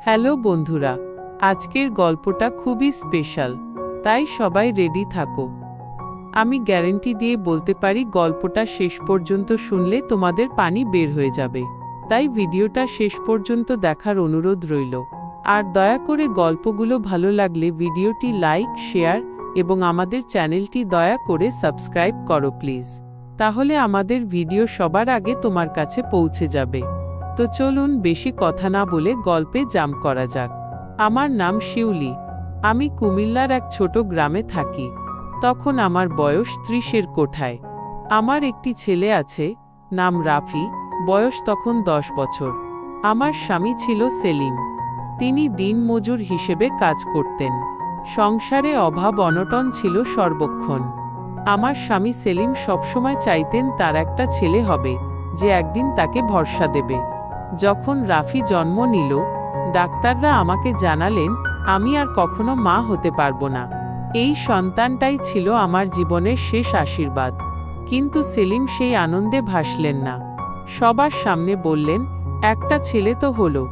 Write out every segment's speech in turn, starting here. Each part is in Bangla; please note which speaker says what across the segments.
Speaker 1: হ্যালো বন্ধুরা, আজকের গল্পটা খুবই স্পেশাল, তাই সবাই রেডি থাকো। আমি গ্যারান্টি দিয়ে বলতে পারি গল্পটা শেষ পর্যন্ত শুনলে তোমাদের পানি বের হয়ে যাবে। তাই ভিডিওটা শেষ পর্যন্ত দেখার অনুরোধ রইল। আর দয়া করে গল্পগুলো ভালো লাগলে ভিডিওটি লাইক, শেয়ার এবং আমাদের চ্যানেলটি দয়া করে সাবস্ক্রাইব করো প্লিজ। তাহলে আমাদের ভিডিও সবার আগে তোমার কাছে পৌঁছে যাবে। তো চলুন বেশি কথা না বলে গল্পে জাম্প করা যাক। আমার নাম শিউলি। আমি কুমিল্লার এক ছোট গ্রামে থাকি। তখন আমার বয়স 30-এর কোঠায়। আমার একটি ছেলে আছে, নাম রাফি, বয়স তখন 10 বছর। আমার স্বামী ছিল সেলিম। তিনি দিনমজুর হিসেবে কাজ করতেন। সংসারে অভাব অনটন ছিল সর্বক্ষণ। আমার স্বামী সেলিম সবসময় চাইতেন তার একটা ছেলে হবে, যে একদিন তাকে ভরসা দেবে। যখন রাফি জন্ম নিল, ডাক্তাররা আমাকে জানালেন আমি আর কখনো মা হতে পারবো না। এই সন্তানটাই ছিল আমার জীবনের শেষ আশীর্বাদ। কিন্তু সেলিম সেই আনন্দে ভাসলেন না। সবার সামনে বললেন, একটা ছেলে তো হলো,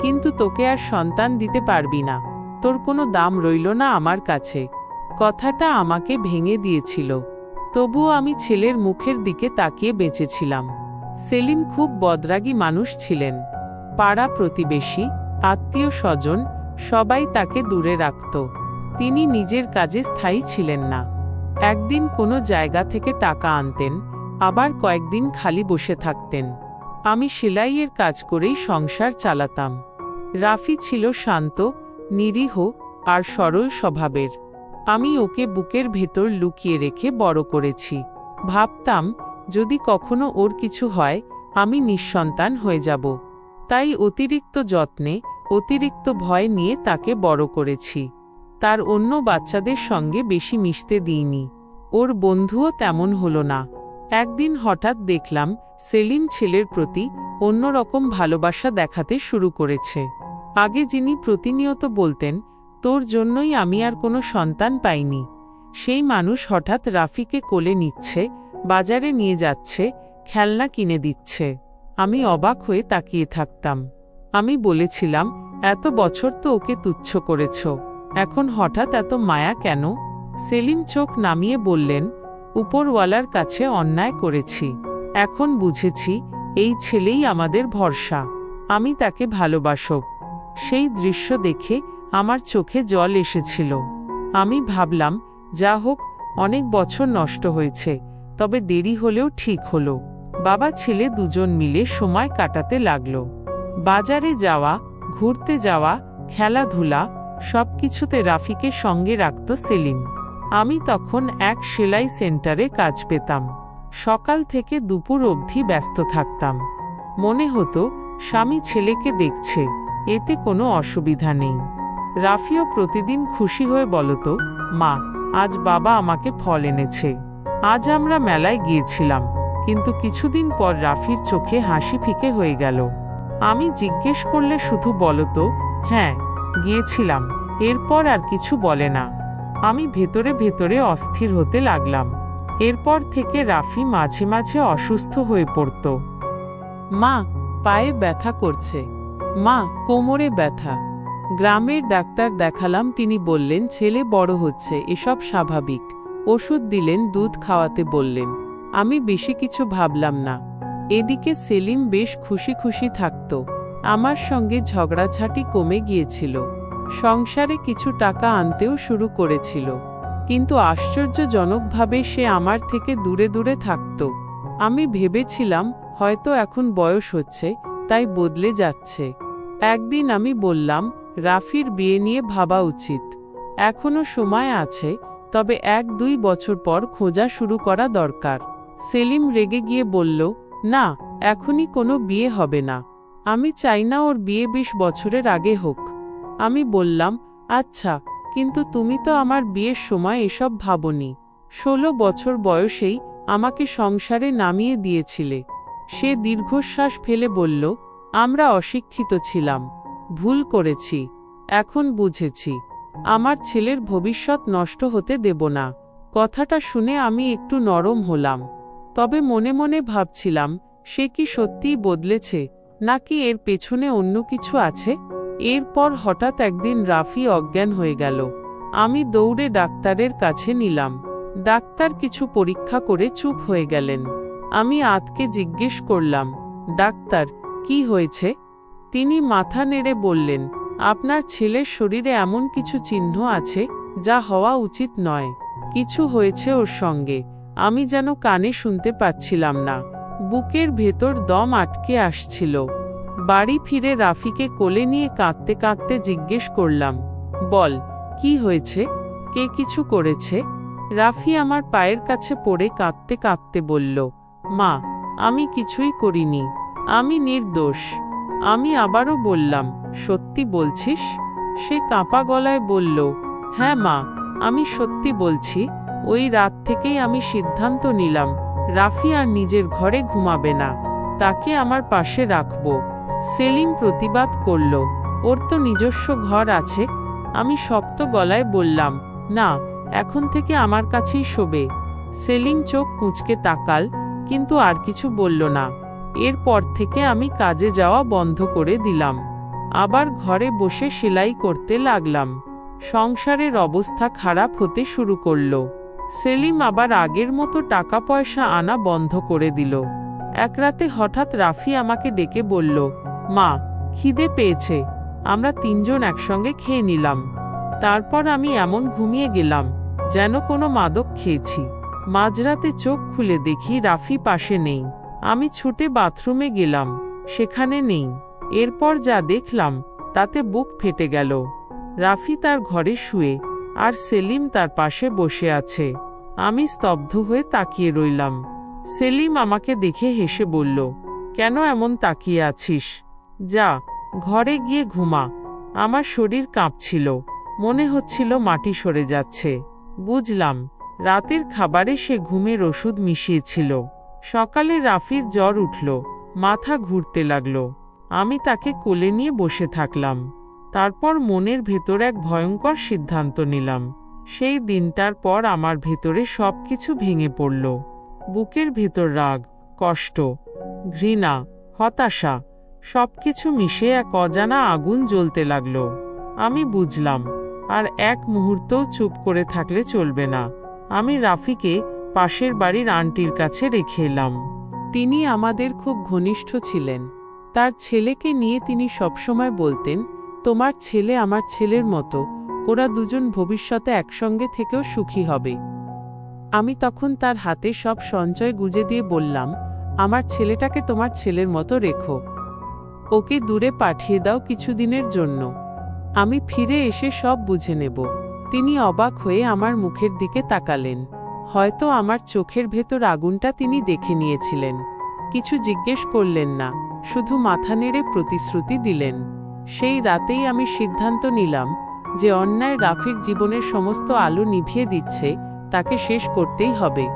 Speaker 1: কিন্তু তোকে আর সন্তান দিতে পারবি না, তোর কোনো দাম রইল না আমার কাছে। কথাটা আমাকে ভেঙে দিয়েছিল। তবুও আমি ছেলের মুখের দিকে তাকিয়ে বেঁচেছিলাম। সেলিম খুব বদরাগী মানুষ ছিলেন। পাড়া প্রতিবেশী, আত্মীয় স্বজন সবাই তাকে দূরে রাখত। তিনি নিজের কাজে স্থায়ী ছিলেন না। একদিন কোনো জায়গা থেকে টাকা আনতেন, আবার কয়েকদিন খালি বসে থাকতেন। আমি সেলাইয়ের কাজ করেই সংসার চালাতাম। রাফি ছিল শান্ত, নিরীহ আর সরল স্বভাবের। আমি ওকে বুকের ভেতর লুকিয়ে রেখে বড় করেছি। ভাবতাম যদি কখনো ওর কিছু হয়, আমি নিঃসন্তান হয়ে যাব। তাই অতিরিক্ত যত্নে, অতিরিক্ত ভয় নিয়ে তাকে বড় করেছি। তার অন্য বাচ্চাদের সঙ্গে বেশি মিশতে দিইনি। ওর বন্ধুও তেমন হলো না। একদিন হঠাৎ দেখলাম সেলিম ছেলের প্রতি অন্যরকম ভালোবাসা দেখাতে শুরু করেছে। আগে যিনি প্রতিনিয়ত বলতেন, তোর জন্যই আমি আর কোনো সন্তান পাইনি, সেই মানুষ হঠাৎ রাফিকে কোলে নিচ্ছে, বাজারে নিয়ে যাচ্ছে, খেলনা কিনে দিচ্ছে। আমি অবাক হয়ে তাকিয়ে থাকতাম। আমি বলেছিলাম, এত বছর তো ওকে তুচ্ছ করেছ, এখন হঠাৎ এত মায়া কেন? সেলিম চোখ নামিয়ে বললেন, উপরওয়ালার কাছে অন্যায় করেছি। এখন বুঝেছি এই ছেলেই আমাদের ভরসা। আমি তাকে ভালোবাসব। সেই দৃশ্য দেখে আমার চোখে জল এসেছিল। আমি ভাবলাম, যা হোক, অনেক বছর নষ্ট হয়েছে, তবে দেরি হলেও ঠিক হলো। বাবা ছেলে দুজন মিলে সময় কাটাতে লাগলো। বাজারে যাওয়া, ঘুরতে যাওয়া, খেলাধুলা সবকিছুতে রাফিকে সঙ্গে রাখত সেলিম। আমি তখন এক সেলাই সেন্টারে কাজ পেতাম। সকাল থেকে দুপুর অবধি ব্যস্ত থাকতাম। মনে হতো স্বামী ছেলেকে দেখছে, এতে কোনো অসুবিধা নেই। রাফিও প্রতিদিন খুশি হয়ে বলতো, মা, আজ বাবা আমাকে ফল এনেছে। আজ আমরা মেলায় গিয়েছিলাম। কিন্তু কিছুদিন পর রাফির চোখে হাসি ফিকে হয়ে গেল। আমি জিজ্ঞেস করলে শুধু বলতো, হ্যাঁ গিয়েছিলাম, এরপর আর কিছু বলে না। আমি ভেতরে ভেতরে অস্থির হতে লাগলাম। এরপর থেকে রাফি মাঝে মাঝে অসুস্থ হয়ে পড়ত। মা, পায়ে ব্যথা করছে, মা, কোমরে ব্যথা। গ্রামের ডাক্তার দেখালাম, তিনি বললেন ছেলে বড় হচ্ছে, এসব স্বাভাবিক। ওষুধ দিলেন, দুধ খাওয়াতে বললেন। আমি বেশি কিছু ভাবলাম না। এদিকে সেলিম বেশ খুশি খুশি থাকত। আমার সঙ্গে ঝগড়াঝাটি কমে গিয়েছিল। সংসারে কিছু টাকা আনতেও শুরু করেছিল। কিন্তু আশ্চর্যজনকভাবে সে আমার থেকে দূরে দূরে থাকত। আমি ভেবেছিলাম হয়তো এখন বয়স হচ্ছে, তাই বদলে যাচ্ছে। একদিন আমি বললাম, রাফির বিয়ে নিয়ে ভাবা উচিত। এখনো সময় আছে, তবে 1-2 বছর পর খোঁজা শুরু করা দরকার। সেলিম রেগে গিয়ে বলল, না, এখনই কোনো বিয়ে হবে না। আমি চাই না ওর বিয়ে 20 বছরের আগে হোক। আমি বললাম, আচ্ছা, কিন্তু তুমি তো আমার বিয়ের সময় এসব ভাবনি। 16 বছর বয়সেই আমাকে সংসারে নামিয়ে দিয়েছিলে। সে দীর্ঘশ্বাস ফেলে বলল, আমরা অশিক্ষিত ছিলাম, ভুল করেছি। এখন বুঝেছি, আমার ছেলের ভবিষ্যৎ নষ্ট হতে দেব না। কথাটা শুনে আমি একটু নরম হলাম। তবে মনে মনে ভাবছিলাম, সে কি সত্যিই বদলেছে, নাকি এর পেছনে অন্য কিছু আছে? এরপর হঠাৎ একদিন রাফি অজ্ঞান হয়ে গেল। আমি দৌড়ে ডাক্তারের কাছে নিলাম। ডাক্তার কিছু পরীক্ষা করে চুপ হয়ে গেলেন। আমি আতকে জিজ্ঞেস করলাম, ডাক্তার, কি হয়েছে? তিনি মাথা নেড়ে বললেন, আপনার ছেলের শরীরে এমন কিছু চিহ্ন আছে যা হওয়া উচিত নয়। কিছু হয়েছে ওর সঙ্গে। আমি যেন কানে শুনতে পাচ্ছিলাম না। বুকের ভেতর দম আটকে আসছিল। বাড়ি ফিরে রাফিকে কোলে নিয়ে কাঁদতে কাঁদতে জিজ্ঞেস করলাম, বল, কি হয়েছে? কে কিছু করেছে? রাফি আমার পায়ের কাছে পড়ে কাঁদতে কাঁদতে বলল, মা, আমি কিছুই করিনি, আমি নির্দোষ। আমি আবারও বললাম, সত্যি বলছিস? সে কাঁপা গলায় বলল, হ্যাঁ মা, আমি সত্যি বলছি। ওই রাত থেকেই আমি সিদ্ধান্ত নিলাম রাফি আর নিজের ঘরে ঘুমাবে না, তাকে আমার পাশে রাখব। সেলিম প্রতিবাদ করল, ওর তো নিজস্ব ঘর আছে। আমি শক্ত গলায় বললাম, না, এখন থেকে আমার কাছেই শোবে। সেলিম চোখ কুঁচকে তাকাল, কিন্তু আর কিছু বলল না। এরপর থেকে আমি কাজে যাওয়া বন্ধ করে দিলাম। আবার ঘরে বসে সেলাই করতে লাগলাম। সংসারের অবস্থা খারাপ হতে শুরু করল। সেলিম আবার আগের মতো টাকা পয়সা আনা বন্ধ করে দিল। এক রাতে হঠাৎ রাফি আমাকে ডেকে বলল, মা, খিদে পেয়েছে। আমরা তিনজন একসঙ্গে খেয়ে নিলাম। তারপর আমি এমন ঘুমিয়ে গেলাম যেন কোনো মাদক খেয়েছি। মাঝরাতে চোখ খুলে দেখি রাফি পাশে নেই। আমি ছুটে বাথরুমে গেলাম, সেখানে নেই। এরপর যা দেখলাম তাতে বুক ফেটে গেল। রাফি তার ঘরে শুয়ে, আর সেলিম তার পাশে বসে আছে। আমি স্তব্ধ হয়ে তাকিয়ে রইলাম। সেলিম আমাকে দেখে হেসে বলল, কেন এমন তাকিয়ে আছিস? যা, ঘরে গিয়ে ঘুমা। আমার শরীর কাঁপছিল, মনে হচ্ছিল মাটি সরে যাচ্ছে। বুঝলাম, রাতের খাবারে সে ঘুমের ওষুধ মিশিয়েছিল। সকালে রাফির জ্বর উঠল, মাথা ঘুরতে লাগলো। আমি তাকে কোলে নিয়ে বসে থাকলাম। তারপর মনের ভেতর এক ভয়ঙ্কর সিদ্ধান্ত নিলাম। সেই দিনটার পর আমার ভেতরে সবকিছু ভেঙে পড়ল। বুকের ভেতর রাগ, কষ্ট, ঘৃণা, হতাশা সবকিছু মিশে এক অজানা আগুন জ্বলতে লাগলো। আমি বুঝলাম, আর এক মুহূর্তও চুপ করে থাকলে চলবে না। আমি রাফিকে পাশের বাড়ির আন্টির কাছে রেখে এলাম। তিনি আমাদের খুব ঘনিষ্ঠ ছিলেন। তার ছেলেকে নিয়ে তিনি সবসময় বলতেন, তোমার ছেলে আমার ছেলের মতো, ওরা দুজন ভবিষ্যতে একসঙ্গে থেকেও সুখী হবে। আমি তখন তার হাতে সব সঞ্চয় গুজে দিয়ে বললাম, আমার ছেলেটাকে তোমার ছেলের মতো রেখো, ওকে দূরে পাঠিয়ে দাও কিছুদিনের জন্য, আমি ফিরে এসে সব বুঝে নেব। তিনি অবাক হয়ে আমার মুখের দিকে তাকালেন। হয়তো আমার চোখের ভেতর আগুনটা তিনি দেখে নিয়েছিলেন। কিছু জিজ্ঞেস করলেন না, শুধু মাথা নেড়ে প্রতিশ্রুতি দিলেন। সেই রাতেই আমি সিদ্ধান্ত নিলাম যে অন্যায় রাফির জীবনের সমস্ত আলো নিভিয়ে দিচ্ছে, তাকে শেষ করতেই হবে।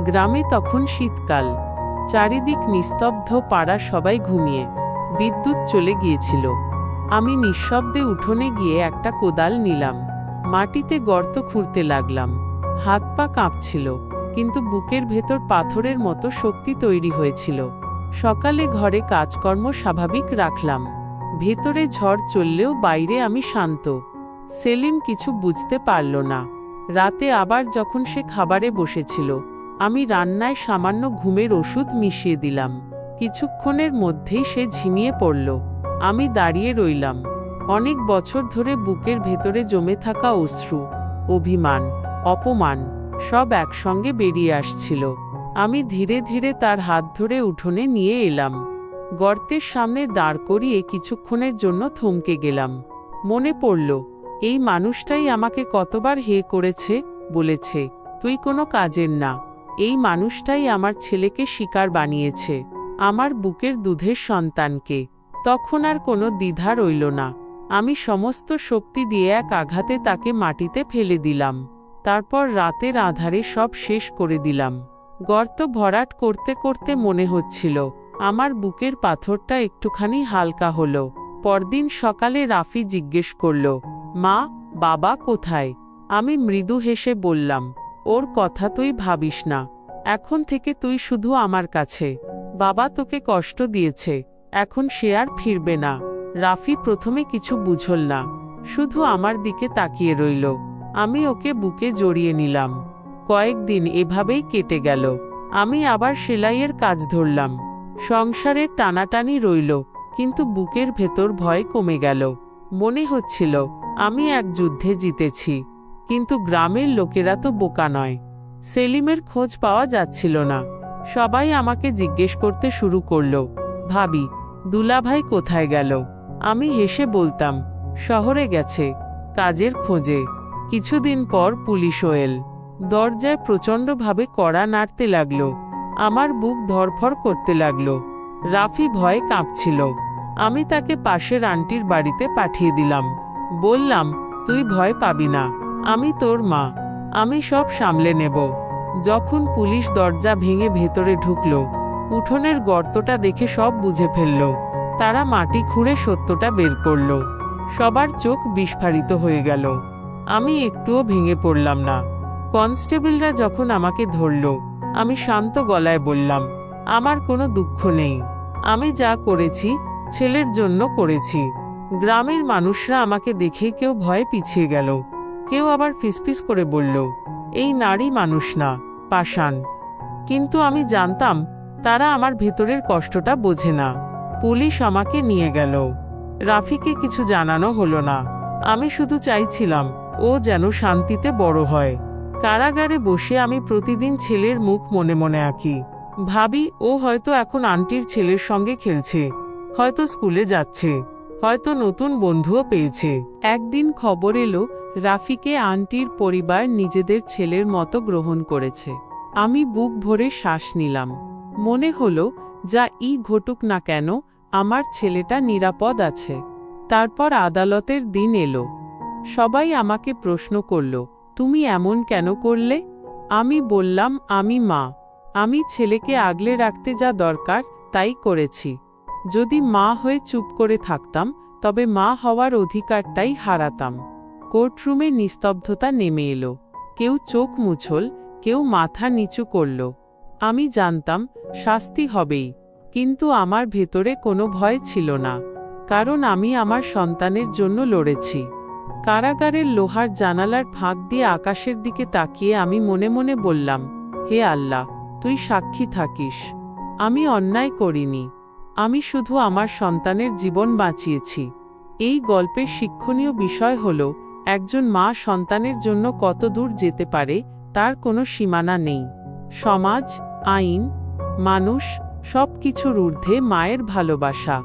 Speaker 1: গ্রামে তখন শীতকাল, চারিদিক নিস্তব্ধ, পাড়া সবাই ঘুমিয়ে। বিদ্যুৎ চলে গিয়েছিল। আমি নিঃশব্দে উঠোনে গিয়ে একটা কোদাল নিলাম, মাটিতে গর্ত খুঁড়তে লাগলাম। হাত পা কাঁপছিল, কিন্তু বুকের ভেতর পাথরের মতো শক্তি তৈরি হয়েছিল। সকালে ঘরে কাজকর্ম স্বাভাবিক রাখলাম। ভেতরে ঝড় চললেও বাইরে আমি শান্ত। সেলিম কিছু বুঝতে পারল না। রাতে আবার যখন সে খাবারে বসেছিল, আমি রান্নায় সামান্য ঘুমের ওষুধ মিশিয়ে দিলাম। কিছুক্ষণের মধ্যেই সে ঝিমিয়ে পড়ল। আমি দাঁড়িয়ে রইলাম। অনেক বছর ধরে বুকের ভেতরে জমে থাকা অশ্রু, অভিমান, অপমান সব একসঙ্গে বেরিয়ে আসছিল। আমি ধীরে ধীরে তার হাত ধরে উঠোনে নিয়ে এলাম। গর্তের সামনে দাঁড় করিয়ে কিছুক্ষণের জন্য থমকে গেলাম। মনে পড়ল, এই মানুষটাই আমাকে কতবার হে করেছে, বলেছে, তুই কোনো কাজের না। এই মানুষটাই আমার ছেলেকে শিকার বানিয়েছে, আমার বুকের দুধের সন্তানকে। তখন আর কোনো দ্বিধা রইল না। আমি সমস্ত শক্তি দিয়ে এক আঘাতে তাকে মাটিতে ফেলে দিলাম। তারপর রাতের আধারে সব শেষ করে দিলাম। গর্ত ভরাট করতে করতে মনে হচ্ছিল আমার বুকের পাথরটা একটুখানি হালকা হলো। পরদিন সকালে রাফি জিজ্ঞেস করল, মা, বাবা কোথায়? আমি মৃদু হেসে বললাম, ওর কথা তুই ভাবিস না, এখন থেকে তুই শুধু আমার কাছে। বাবা তোকে কষ্ট দিয়েছে, এখন সে আর ফিরবে না। রাফি প্রথমে কিছু বুঝল না, শুধু আমার দিকে তাকিয়ে রইল। আমি ওকে বুকে জড়িয়ে নিলাম। কয়েকদিন এভাবেই কেটে গেল। আমি আবার সেলাইয়ের কাজ ধরলাম। সংসারের টানাটানি রইল, কিন্তু বুকের ভেতর ভয় কমে গেল। মনে হচ্ছিল আমি এক যুদ্ধে জিতেছি। কিন্তু গ্রামের লোকেরা তো বোকা নয়। সেলিমের খোঁজ পাওয়া যাচ্ছিল না। সবাই আমাকে জিজ্ঞেস করতে শুরু করল, ভাবি, দুলাভাই কোথায় গেল? আমি হেসে বলতাম, শহরে গেছে, কাজের খোঁজে। কিছুদিন পর পুলিশও এল। দরজায় প্রচণ্ডভাবে কড়া নাড়তে লাগলো। আমার বুক ধড়ফড় করতে লাগলো। রাফি ভয়ে কাঁপছিল। আমি তাকে পাশের আন্টির বাড়িতে পাঠিয়ে দিলাম। বললাম, তুই ভয় পাবি না, আমি তোর মা, আমি সব সামলে নেব। যখন পুলিশ দরজা ভেঙে ভেতরে ঢুকলো, উঠোনের গর্তটা দেখে সব বুঝে ফেলল। তারা মাটি খুঁড়ে সত্যটা বের করল। সবার চোখ বিস্ফারিত হয়ে গেল। আমি একটুও ভেঙে পড়লাম না। কনস্টেবলরা যখন আমাকে ধরল, আমি শান্ত গলায় বললাম, আমার কোনো দুঃখ নেই। আমি যা করেছি ছেলের জন্য করেছি। গ্রামের মানুষরা আমাকে দেখে কেউ ভয়ে পিছিয়ে গেল, কেউ আবার ফিসফিস করে বলল, এই নারী মানুষ না, পাষাণ। কিন্তু আমি জানতাম তারা আমার ভেতরের কষ্টটা বোঝে না। পুলিশ আমাকে নিয়ে গেল। রাফিকে কিছু জানানো হলো না। আমি শুধু চাইছিলাম ও যেন শান্তিতে বড় হয়। কারাগারে বসে আমি প্রতিদিন ছেলের মুখ মনে মনে আঁকি। ভাবি, ও হয়তো এখন আন্টির ছেলের সঙ্গে খেলছে, হয়তো স্কুলে যাচ্ছে, হয়তো নতুন বন্ধুও পেয়েছে। একদিন খবর এলো, রাফিকে আন্টির পরিবার নিজেদের ছেলের মতো গ্রহণ করেছে। আমি বুক ভরে শ্বাস নিলাম। মনে হলো, যা ঘটুক না কেন, আমার ছেলেটা নিরাপদ আছে। তারপর আদালতের দিন এলো। সবাই আমাকে প্রশ্ন করল, তুমি এমন কেন করলে? আমি বললাম, আমি মা, আমি ছেলেকে আগলে রাখতে যা দরকার তাই করেছি। যদি মা হয়ে চুপ করে থাকতাম, তবে মা হওয়ার অধিকারটাই হারাতাম। কোর্টরুমে নিস্তব্ধতা নেমে এলো। কেউ চোখ মুছল, কেউ মাথা নিচু করল। আমি জানতাম শাস্তি হবেই, কিন্তু আমার ভেতরে কোনো ভয় ছিল না, কারণ আমি আমার সন্তানের জন্য লড়েছি। কারাগারের লোহার জানালার ফাঁক দিয়ে আকাশের দিকে তাকিয়ে আমি মনে মনে বললাম, হে আল্লাহ, তুই সাক্ষী থাকিস, আমি অন্যায় করিনি। আমি শুধু আমার সন্তানের জীবন বাঁচিয়েছি। এই গল্পের শিক্ষণীয় বিষয় হল, একজন মা সন্তানের জন্য কত দূর যেতে পারে তার কোনো সীমানা নেই। সমাজ, আইন, মানুষ সবকিছুর ঊর্ধ্বে মায়ের ভালোবাসা।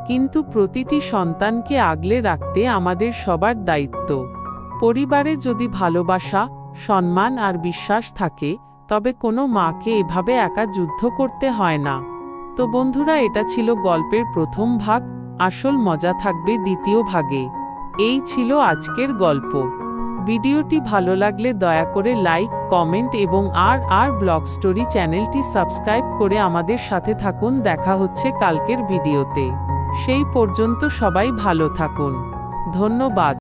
Speaker 1: কিন্তু প্রতিটি সন্তানকে আগলে রাখতে আমাদের সবার দায়িত্ব। পরিবারে যদি ভালোবাসা, সম্মান আর বিশ্বাস থাকে, তবে কোনো মাকে এভাবে একা যুদ্ধ করতে হয় না। তো বন্ধুরা, এটা ছিল গল্পের প্রথম ভাগ। আসল মজা থাকবে দ্বিতীয় ভাগে। এই ছিল আজকের গল্প। ভিডিওটি ভালো লাগলে দয়া করে লাইক, কমেন্ট এবং আর ব্লগ স্টোরি চ্যানেলটি সাবস্ক্রাইব করে আমাদের সাথে থাকুন। দেখা হচ্ছে কালকের ভিডিওতে। সেই পর্যন্ত সবাই ভালো থাকুন। ধন্যবাদ।